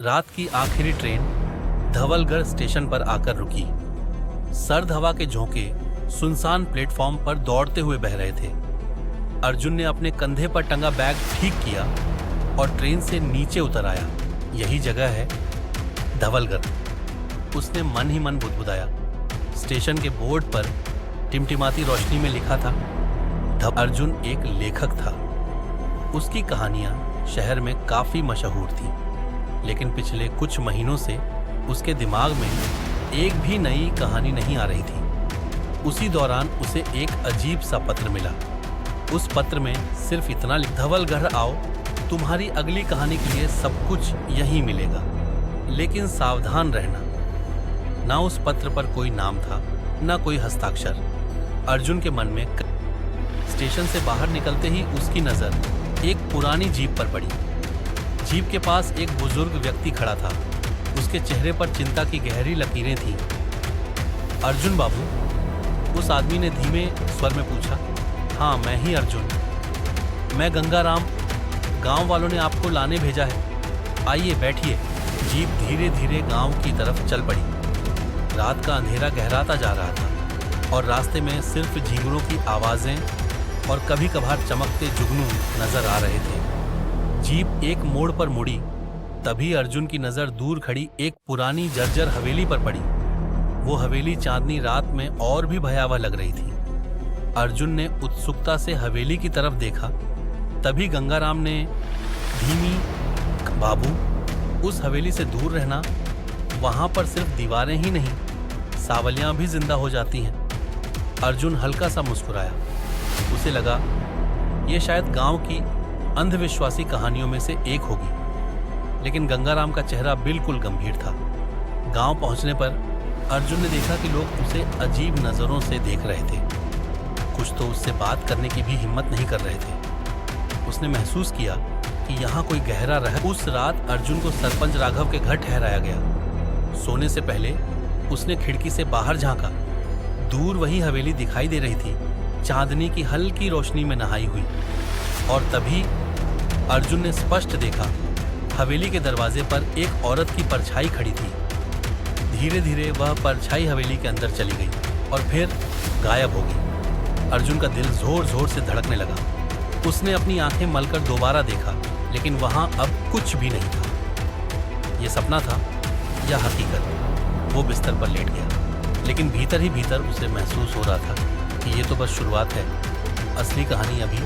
रात की आखिरी ट्रेन धवलगढ़ स्टेशन पर आकर रुकी। सर्द हवा के झोंके सुनसान प्लेटफॉर्म पर दौड़ते हुए बह रहे थे। अर्जुन ने अपने कंधे पर टंगा बैग ठीक किया और ट्रेन से नीचे उतर आया। यही जगह है धवलगढ़, उसने मन ही मन बुदबुदाया। स्टेशन के बोर्ड पर टिमटिमाती रोशनी में लिखा था, अर्जुन एक लेखक था। उसकी कहानियां शहर में काफी मशहूर थी, लेकिन पिछले कुछ महीनों से उसके दिमाग में एक भी नई कहानी नहीं आ रही थी। उसी दौरान उसे एक अजीब सा पत्र मिला। उस पत्र में सिर्फ इतना लिखा, धवलगढ़ आओ, तुम्हारी अगली कहानी के लिए सब कुछ यहीं मिलेगा, लेकिन सावधान रहना। ना उस पत्र पर कोई नाम था, ना कोई हस्ताक्षर। अर्जुन के मन में स्टेशन से बाहर निकलते ही उसकी नजर एक पुरानी जीप पर पड़ी। जीप के पास एक बुजुर्ग व्यक्ति खड़ा था। उसके चेहरे पर चिंता की गहरी लकीरें थीं। अर्जुन बाबू, उस आदमी ने धीमे स्वर में पूछा। हाँ, मैं ही अर्जुन। मैं गंगाराम, गांव वालों ने आपको लाने भेजा है। आइए बैठिए। जीप धीरे धीरे गांव की तरफ चल पड़ी। रात का अंधेरा गहराता जा रहा था और रास्ते में सिर्फ झींगुरों की आवाजें और कभी कभार चमकते जुगनू नजर आ रहे थे। जीप एक मोड़ पर मुड़ी, तभी अर्जुन की नजर दूर खड़ी एक पुरानी जर्जर हवेली पर पड़ी। वो हवेली चांदनी रात में और भी भयावह लग रही थी। अर्जुन ने उत्सुकता से हवेली की तरफ देखा। तभी गंगाराम ने धीमी, बाबू, उस हवेली से दूर रहना। वहां पर सिर्फ दीवारें ही नहीं, सावलियां भी जिंदा हो जाती हैं। अर्जुन हल्का सा मुस्कुराया। उसे लगा ये शायद गांव की अंधविश्वासी कहानियों में से एक होगी, लेकिन गंगाराम का चेहरा बिल्कुल गंभीर था। गांव पहुंचने पर अर्जुन ने देखा कि लोग उसे अजीब नजरों से देख रहे थे। कुछ तो उससे बात करने की भी हिम्मत नहीं कर रहे थे। उसने महसूस किया कि यहाँ कोई गहरा रहस्य। उस रात अर्जुन को सरपंच राघव के घर ठहराया गया। सोने से पहले उसने खिड़की से बाहर झांका। दूर वही हवेली दिखाई दे रही थी, चांदनी की हल्की रोशनी में नहाई हुई। और तभी अर्जुन ने स्पष्ट देखा, हवेली के दरवाजे पर एक औरत की परछाई खड़ी थी। धीरे धीरे वह परछाई हवेली के अंदर चली गई और फिर गायब हो गई। अर्जुन का दिल जोर जोर से धड़कने लगा। उसने अपनी आंखें मलकर दोबारा देखा, लेकिन वहां अब कुछ भी नहीं था। यह सपना था या हकीकत? वो बिस्तर पर लेट गया, लेकिन भीतर ही भीतर उसे महसूस हो रहा था कि ये तो बस शुरुआत है, असली कहानी अभी